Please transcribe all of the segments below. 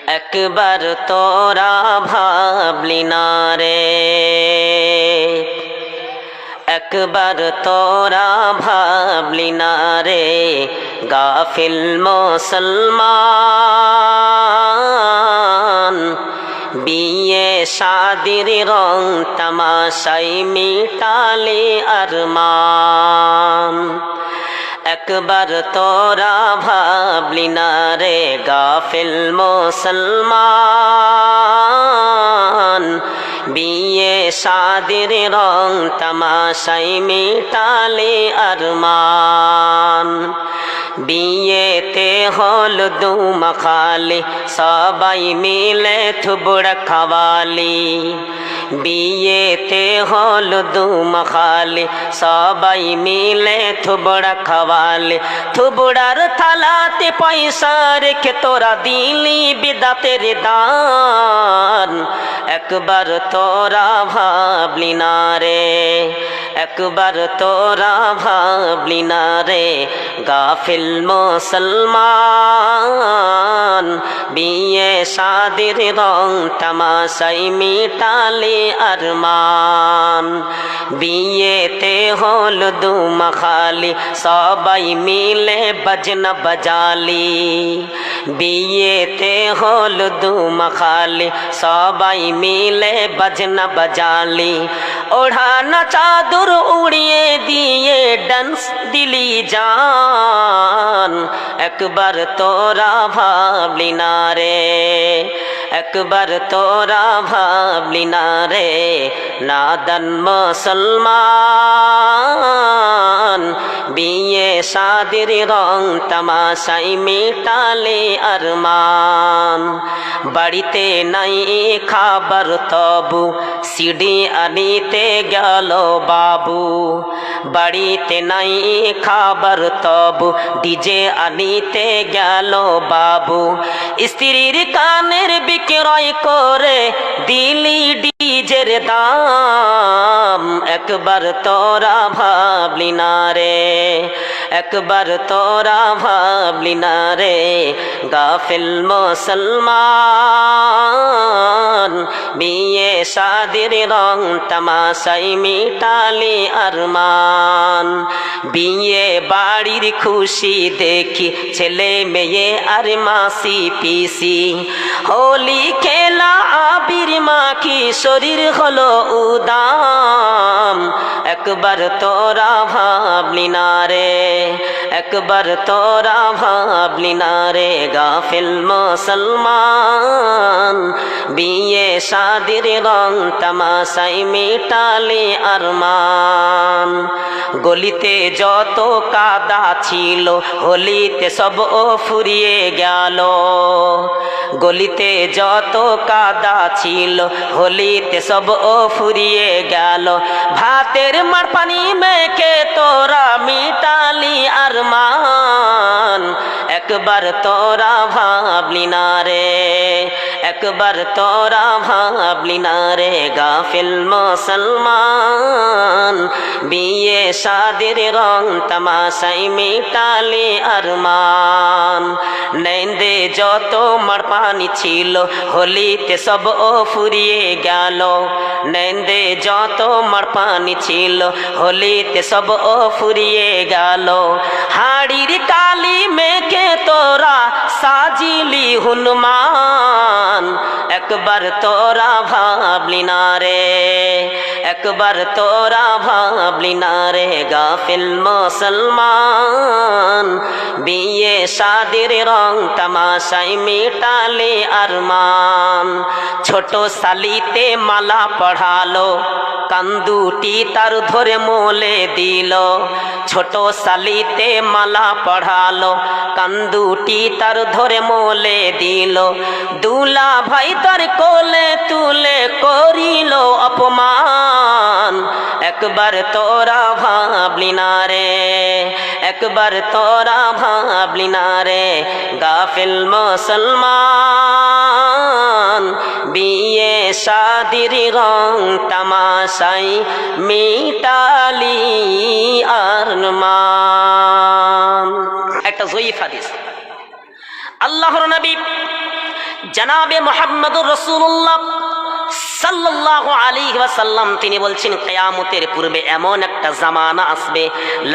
একবার তোরা ভাবলি না রে, একবার তোরা ভাবলি না রে, গাফিল মুসলমান। বিয়ে শাদির রং তামাশাই মিটালে আরমান। একবার তোরা ভাবলি না রে, গাফিল মুসলমান। বিয়ে শাদির রং তামাশাই মিটালে আরমান। বিয়েতে হলুদ মাখালি সবাই মিলে থুবড় খাওয়ালি। বিয়েতে হলুদ মাখালি সবাই মিলে থুবড় খাওয়ালি। থুবড়ার থালাতে পয়সা রেখে তোরা দিলি বিদাতের দান। একবার তোরা ভাবলি না রে, একবার তোরা ভাবলি না রে, গাফিল মুসলমান। বিয়ে শাদির রং তামাশাই মিটালে আরমান। বিয়েতে হলুদ মাখালি সবাই মিলে বাজনা বাজালি। বিয়েতে হলুদ মাখালি সবাই মিলে বাজনা বাজালি। ওড়ানা চাদর উড়িয়ে দিয়ে ডান্স দিলি জান। একবার তোরা ভাবলি না রে, একবার তোরা ভাবলি না রে, নাদান মুসলমান। বিয়ে শাদির রং তামাশাই মিটালে আরমান। বাড়িতে নাই খাবার তবু সিডি আনিতে গেল বাবু। বাড়িতে নাই খাবার তবু ডিজে আনিতে গেল বাবু। স্ত্রীর কানের বিক্রয় করে দিলি ডিজের দাম। একবার তোরা ভাবলি না রে, একবার তোরা ভাবলি না রে, গাফিল মুসলমান। বিয়ে শাদির রং তামাশাই মিটালে আরমান। বিয়ে বাড়ির খুশি দেখি ছেলে মেয়ে আর মাসি পিসি। হোলি খেলা আবির মাখি শরীর হলো উদাম। একবার তোরা ভাবলি না রে, একবার তোরা ভাবলি না রে, গাফিল মুসলমান। বিয়ে শাদির রং তামাশাই মিটালে আরমান। গলিতে যত কাদা ছিল হোলিতে সব ও ফুরিয়ে গেল। গলিতে যত কাদা ছিল হোলিতে সব ও ফুরিয়ে গেল। ভাতের মার পানি মেখে তোরা মিটালি আরমান। একবার তোরা ভাবলি না রে, একবার তোরা ভাবলি না রে, গাফিল মুসলমান। বিয়ে শাদির রং তামাশাই মিটালে আরমান। নেন্দে যত মার পানি ছিল হোলিতে সব ও ফুরিয়ে গেল। নেন্দে যত মার পানি ছিল হোলিতে সব ও ফুরিয়ে গেল। হাড়ির কালি মেখে তোরা সাজিলি হনুমান। একবার তোরা ভাবলি না রে, একবার তোরা ভাবলি না রে, গাফিল মুসলমান। বিয়ে শাদির রং তামাশাই মিটালে আরমান। ছোট সালিতে মালা পড়ালো কান্দুটি তার ধরে মোলে দিল। ছোট সালিতে মালা পড়ালো কান্দুটি তার ধরে মোলে দিল। দুলা ভাই তার কোলে তুলে করিল অপমান। একবার তোরা ভাবলি না রে, একবার তোরা ভাবলি না রে, গাফিল মুসলমান। বিয়ে শাদির রং তামাশাই মিটালি আরমান। একটা জয়ীফ হাদিস, আল্লাহর নবী জনাবে মুহাম্মদুর রাসূলুল্লাহ সাল্লাল্লাহু আলাইহি ওয়াসাল্লাম তিনি বলছেন কিয়ামতের পূর্বে এমন একটা জামানা আসবে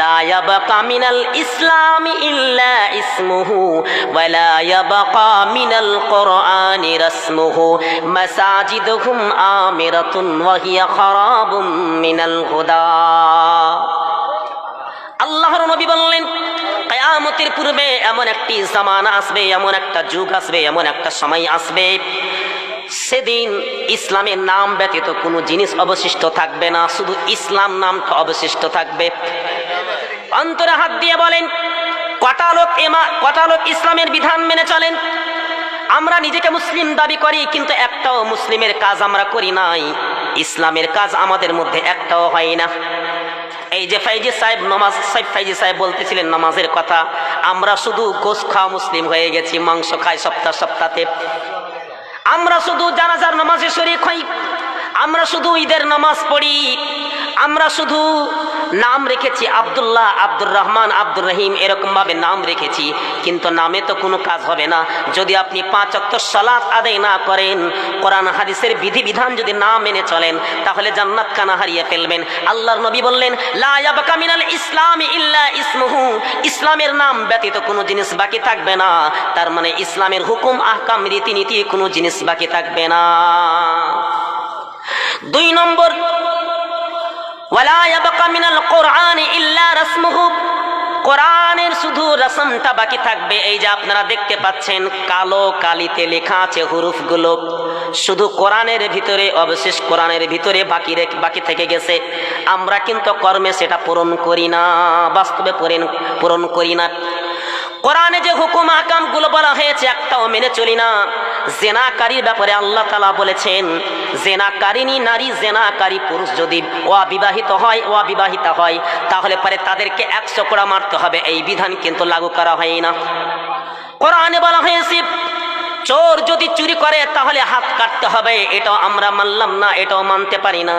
লা ইয়াবকা মিনাল ইসলামি ইল্লা ইসমুহু ওয়া লা ইয়াবকা মিনাল কুরআনি রাসমুহু মাসাজিদুহুম আমিরাতুন ওয়া হিয়া খারাবুম মিনাল হুদা। আল্লাহর নবী বললেন কিয়ামতের পূর্বে এমন একটি জামানা আসবে, এমন একটা যুগ আসবে, এমন একটা সময় আসবে, সেদিন ইসলামের নাম ব্যতীত কোনো জিনিস অবশিষ্ট থাকবে না, শুধু ইসলাম নামটা অবশিষ্ট থাকবে। অন্তরে হাত দিয়ে বলেন কটা লোক ইসলামের বিধান মেনে চলেন? আমরা নিজেকে মুসলিম দাবি করি, কিন্তু একটাও মুসলিমের কাজ আমরা করি নাই, ইসলামের কাজ আমাদের মধ্যে একটাও হয় না। এই যে ফাইজি সাহেব বলতেছিলেন নামাজের কথা, আমরা শুধু গোশত খাওয়া মুসলিম হয়ে গেছি, মাংস খাই সপ্তাহে। আমরা শুধু জানাজার নামাজে শরীক হই, আমরা শুধু ঈদের নামাজ পড়ি, আমরা শুধু নাম রেখেছি আব্দুল্লাহ, আব্দুর রহমান, আব্দুর রহিম, এরকম ভাবে নাম রেখেছি, কিন্তু নামে তো কোনো কাজ হবে না যদি আপনি 5 ওয়াক্ত সালাত আদায় না করেন, কোরআন হাদিসের বিধিবিধান যদি না মেনে চলেন, তাহলে জান্নাত কানা হারিয়ে ফেলবেন। আল্লাহর নবী বললেন লা ইয়াবকা মিনাল ইসলামি ইল্লা ইসমুহু, ইসলামের নাম ব্যতীত কোনো জিনিস বাকি থাকবে না, তার মানে ইসলামের হুকুম আহকাম রীতিনীতি কোনো জিনিস বাকি থাকবে না। 2 নম্বর ওয়ালা ইয়াবকা মিনাল কুরআনি ইল্লা রাসমুহু, কোরআনের শুধু রসমটা বাকি থাকবে। এই যে আপনারা দেখতে পাচ্ছেন কালো কালিতে লেখা আছে হুরুফগুলো, শুধু কোরআনের ভিতরে অবশেষ কোরআনের ভিতরে বাকি থেকে গেছে। আমরা কিন্তু কর্মে সেটা পূরণ করি না, বাস্তবে পূরণ করি না। কোরআনে যে হুকুম আহকাম গুলো বলা হয়েছে একটাও মেনে চলি না। জেনাকারীর ব্যাপারে আল্লাহ তাআলা বলেছেন জেনাকারিনী নারী, জেনাকারী পুরুষ যদি অবিবাহিতা হয় তাহলে পরে তাদেরকে 100 কোড়া মারতে হবে, এই বিধান কিন্তু লাগু করা হয় না। কোরআনে বলা হয়েছে চোর যদি চুরি করে তাহলে হাত কাটতে হবে, এটাও আমরা মানলাম না, এটাও মানতে পারি না।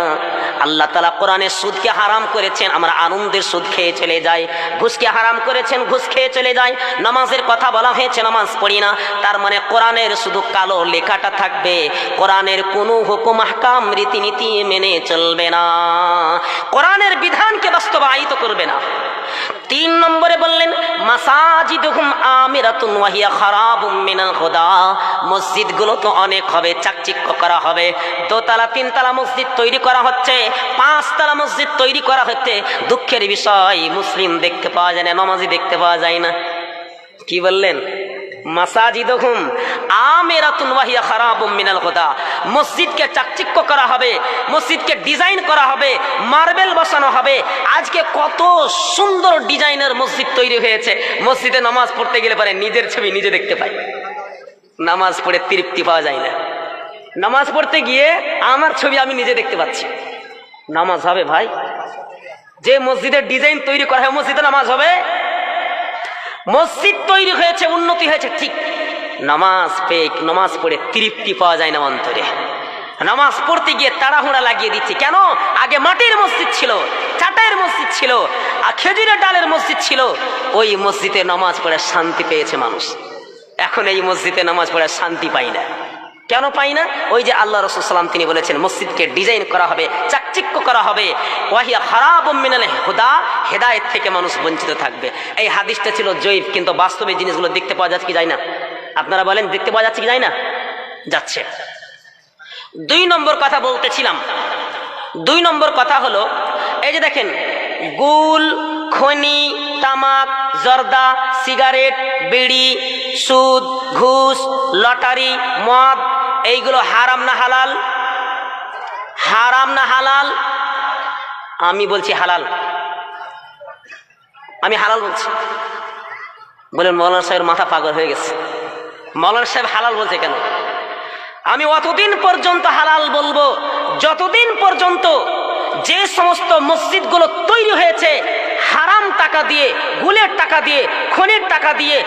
আল্লাহ তাআলা কোরআনে সুদকে হারাম করেছেন, আমরা আনন্দের সুদ খেয়ে চলে যাই। ঘুষকে হারাম করেছেন, ঘুষ খেয়ে চলে যাই। নামাজের কথা বলা হয়েছে, নামাজ পড়ি না। তার মানে কোরআনের শুধু কালো লেখাটা থাকবে, কোরআনের কোনো হুকুম আহকাম রীতিনীতি মেনে চলবে না, কোরআনের বিধানকে বাস্তবায়িত করবে না। 3 নম্বরে বললেন মাসাজিদুহুম আমিরাতুন ওয়া হিয়া খারাবুম মিনাল হুদা, মসজিদগুলো তো অনেক হবে, চাকচিক্য করা হবে, 2 তলা 3 তলা মসজিদ তৈরি করা হচ্ছে, 5 তলা মসজিদ তৈরি করা হচ্ছে। দুঃখের বিষয় মুসলিম দেখতে পাওয়া যায় না, নামাজি দেখতে পাওয়া যায় না। কি বললেন? মাসাজিদুহুম আমিরাতুন ওয়া হিয়া খারাবুম মিনাল হুদা, মসজিদকে চাকচিক্য করা হবে, মসজিদকে ডিজাইন করা হবে, মার্বেল বসানো হবে। আজকে কত সুন্দর ডিজাইনের মসজিদ তৈরি হয়েছে, মসজিদে নামাজ পড়তে গেলে পরে নিজের ছবি নিজে দেখতে পাই, নামাজ পড়ে তৃপ্তি পাওয়া যায় না। নামাজ পড়তে গিয়ে আমার ছবি আমি নিজে দেখতে পাচ্ছি, নামাজ হবে ভাই? যে মসজিদের ডিজাইন তৈরি করা হয় মসজিদে নামাজ হবে? মসজিদ তৈরি হয়েছে, উন্নতি হয়েছে ঠিক, নামাজ পড়ে তৃপ্তি পাওয়া যায় না অন্তরে। নামাজ পড়তে গিয়ে তাড়াহুড়া লাগিয়ে দিচ্ছে। কেন? আগে মাটির মসজিদ ছিল, চাটাইয়ের মসজিদ ছিল, আর খেজুরের ডালের মসজিদ ছিল, ওই মসজিদে নামাজ পড়ে শান্তি পেয়েছে মানুষ। এখন এই মসজিদে নামাজ পড়ে শান্তি পাই না। কেন পাই না? ওই যে আল্লাহ রাসূল সাল্লাল্লাহু আলাইহি ওয়াসাল্লাম তিনি বলেছেন মসজিদকে ডিজাইন করা হবে, চাকচিক্য করা হবে, ওয়াহিয়া খারাবুম মিনাল হুদা, হেদায়েত থেকে মানুষ বঞ্চিত থাকবে। এই হাদিসটা ছিল জয়ীফ, কিন্তু বাস্তবে জিনিসগুলো দেখতে পাওয়া যাচ্ছে কি যায় না? আপনারা বলেন দেখতে পাওয়া যাচ্ছে কি যায় না? যাচ্ছে। 2 নম্বর কথা বলতেছিলাম। 2 নম্বর কথা হলো এই যে দেখেন গুল, খনি, তামাক, জর্দা, সিগারেট, বিড়ি, সুদ, ঘুষ, লটারি, মদ, এইগুলো হারাম না হালাল? হারাম না হালাল? আমি বলছি হালাল, আমি হালাল বলছি। বলেন মৌলানা সাহেবের মাথা পাগল হয়ে গেছে, মৌলানা সাহেব হালাল বলছে কেন? আমি অতদিন পর্যন্ত হালাল বলবো যতদিন পর্যন্ত যে সমস্ত মসজিদগুলো তৈরি হয়েছে হারাম টাকা দিয়ে, গুলের টাকা দিয়ে, খনির টাকা দিয়ে,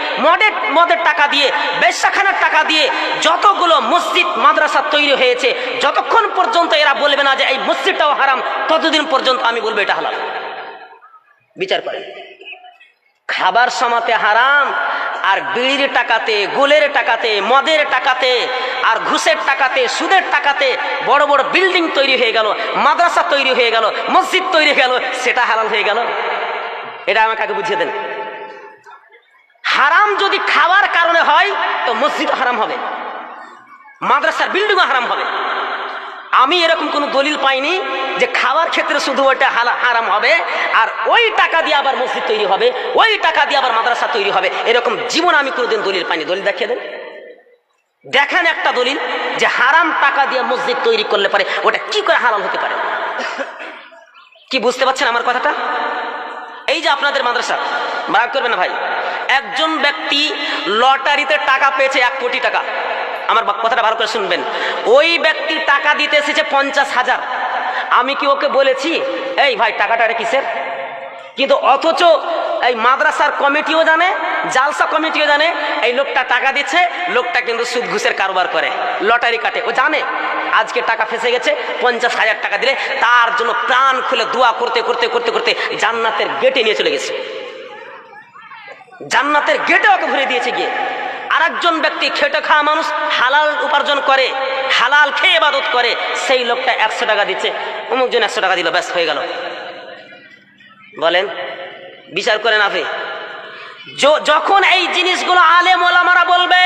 মদের টাকা দিয়ে, বেশ্যাখানার টাকা দিয়ে যতগুলো মসজিদ মাদ্রাসা তৈরি হয়েছে, যতক্ষণ পর্যন্ত এরা বলবে না যে এই মসজিদটাও হারাম, ততদিন পর্যন্ত আমি বলবো এটা হালাল। বিচার করেন, খাবার সমাতে হারাম আর বিড়ির টাকাতে, গোলের টাকাতে, মদের টাকাতে, আর ঘুষের টাকাতে, সুদের টাকাতে বড় বড় বিল্ডিং তৈরি হয়ে গেল, মাদ্রাসা তৈরি হয়ে গেল, মসজিদ তৈরি হয়ে গেল, সেটা হালাল হয়ে গেল? এটা আমাকে আগে বুঝিয়ে দেন। হারাম যদি খাওয়ার কারণে হয় তো মসজিদ হারাম হবে, মাদ্রাসার বিল্ডিংও হারাম হবে। আমি এরকম কোনো দলিল পাইনি যে খাওয়ার ক্ষেত্রে শুধু ওইটা হারাম হবে আর ওই টাকা দিয়ে আবার মসজিদ তৈরি হবে, ওই টাকা দিয়ে আবার মাদ্রাসা তৈরি হবে, এরকম জীবন আমি কোনোদিন দলিল পাইনি। দলিল দেখিয়ে দেন, দেখেন একটা দলিল যে হারাম টাকা দিয়ে মসজিদ তৈরি করলে পারে ওটা কি করে হারাম হতে পারে। কি বুঝতে পারছেন আমার কথাটা? এই যে আপনাদের মাদ্রাসা, রাগ করবেন না ভাই, একজন ব্যক্তি লটারিতে টাকা পেয়েছে 1 কোটি টাকা। আমার কথাটা ভালো করে শুনবেন। ওই ব্যক্তি টাকা দিতে এসেছে 50,000। আমি কি ওকে বলেছি এই ভাই টাকাটা কিসের? কিন্তু অথচ এই মাদ্রাসার কমিটিও জানে, জালসা কমিটিও জানে এই লোকটা টাকা দিচ্ছে, লোকটা কিন্তু সুদ ঘুষের কারবার করে, লটারি কাটে। ও জানে আজকে টাকা ফেসে গেছে, 50,000 টাকা দিলে তার জন্য প্রাণ খুলে দোয়া করতে করতে করতে করতে জান্নাতের গেটে নিয়ে চলে গেছে, জান্নাতের গেটে ওকে ভরে দিয়েছে গিয়ে। আর একজন ব্যক্তি খেটে খাওয়া মানুষ, হালাল উপার্জন করে, হালাল খেয়ে ইবাদত করে, সেই লোকটা 100 টাকা দিচ্ছে, অমুক জন 100 টাকা দিল, ব্যাস হয়ে গেল। বলেন বিচার করেন আপনি। যখন এই জিনিসগুলো আলেম ওলামারা বলবে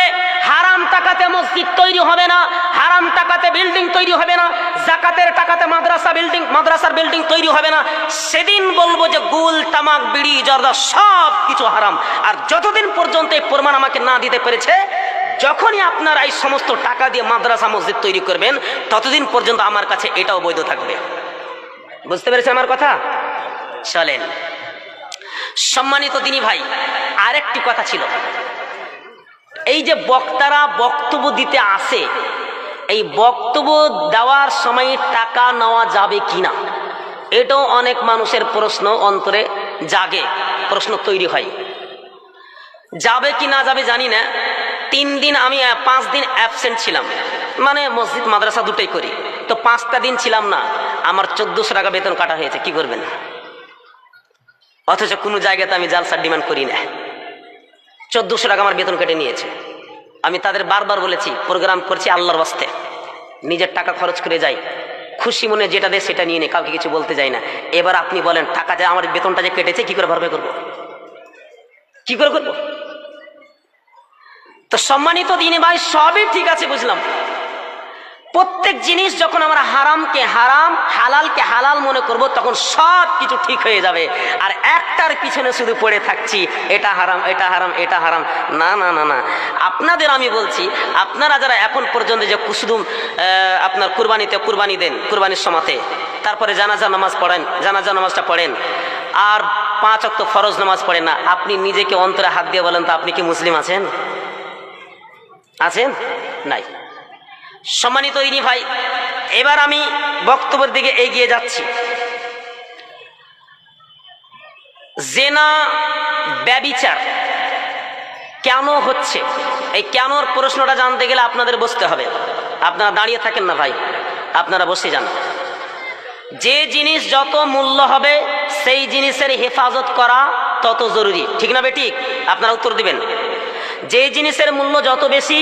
হারাম টাকাতে মসজিদ তৈরি হবে না, হারাম টাকাতে বিল্ডিং তৈরি হবে না, যাকাতের টাকাতে মাদ্রাসার বিল্ডিং তৈরি হবে না, সেদিন বলবো যে গুল, তামাক, বিড়ি, জর্দা সব কিছু হারাম। আর যতদিন পর্যন্ত এই প্রমাণ আমাকে না দিতে পেরেছে, যখনই আপনারা এই সমস্ত টাকা দিয়ে মাদ্রাসা মসজিদ তৈরি করবেন, ততদিন পর্যন্ত আমার কাছে এটাও বৈধ থাকবে। বুঝতে পেরেছেন আমার কথা? চলেন সম্মানিত দিনী ভাই, আরেকটি কথা ছিল, এই যে বক্তারা বক্তব্য দিতে আসে, এই বক্তব্য দেওয়ার সময় টাকা নেওয়া যাবে কিনা, এটাও অনেক মানুষের প্রশ্ন অন্তরে জাগে, প্রশ্ন তৈরি হয়। যাবে কি না যাবে জানি না। 5 দিন অ্যাবসেন্ট ছিলাম, মানে মসজিদ মাদ্রাসা দুটোই করি, তো 5টা দিন ছিলাম না, আমার 1400 টাকা বেতন কাটা হয়েছে। কি করবেন? অথচ কোনো জায়গাতে আমি জালসার ডিমান্ড করি না, 1400 টাকা আমার বেতন কেটে নিয়েছে। আমি তাদের বারবার বলেছি প্রোগ্রাম করছি আল্লাহর ওয়াস্তে, নিজের টাকা খরচ করে যাই, খুশি মনে যেটা দেয় সেটা নিয়ে নেই, কাউকে কিছু বলতে যাই না। এবার আপনি বলেন টাকা যে আমার বেতনটা যে কেটেছে কি করে ভরপাই করবো, কি করে করবো? তো সম্মানিত দিনী ভাই, সবই ঠিক আছে বুঝলাম, প্রত্যেক জিনিস যখন আমরা হারামকে হারাম, হালালকে হালাল মনে করব, তখন সব কিছু ঠিক হয়ে যাবে। আর একটার পিছনে শুধু পড়ে থাকছি এটা হারাম, এটা হারাম, এটা হারাম, না না না না। আপনাদের আমি বলছি, আপনারা যারা এখন পর্যন্ত যে শুধু আপনার কুরবানি দেন, কুরবানির সময়তে, তারপরে জানাজা নামাজ পড়েন, জানাজা নামাজটা পড়েন, আর 5 ওয়াক্ত ফরজ নামাজ পড়েন না, আপনি নিজেকে অন্তরে হাত দিয়ে বলেন তো আপনি কি মুসলিম আছেন? আছেন? নাই। সম্মানিত দিনী ভাই, এবার আমি বক্তব্যের দিকে এগিয়ে যাচ্ছি। জেনা, ব্যভিচার কেন হচ্ছে, এই কেনর প্রশ্নটা জানতে গেলে আপনাদের বসতে হবে। আপনারা দাঁড়িয়ে থাকেন না ভাই, আপনারা বসে যান। যে জিনিস যত মূল্য হবে সেই জিনিসের হেফাজত করা তত জরুরি, ঠিক না বেঠিক? আপনারা উত্তর দিবেন। যে জিনিসের মূল্য যত বেশি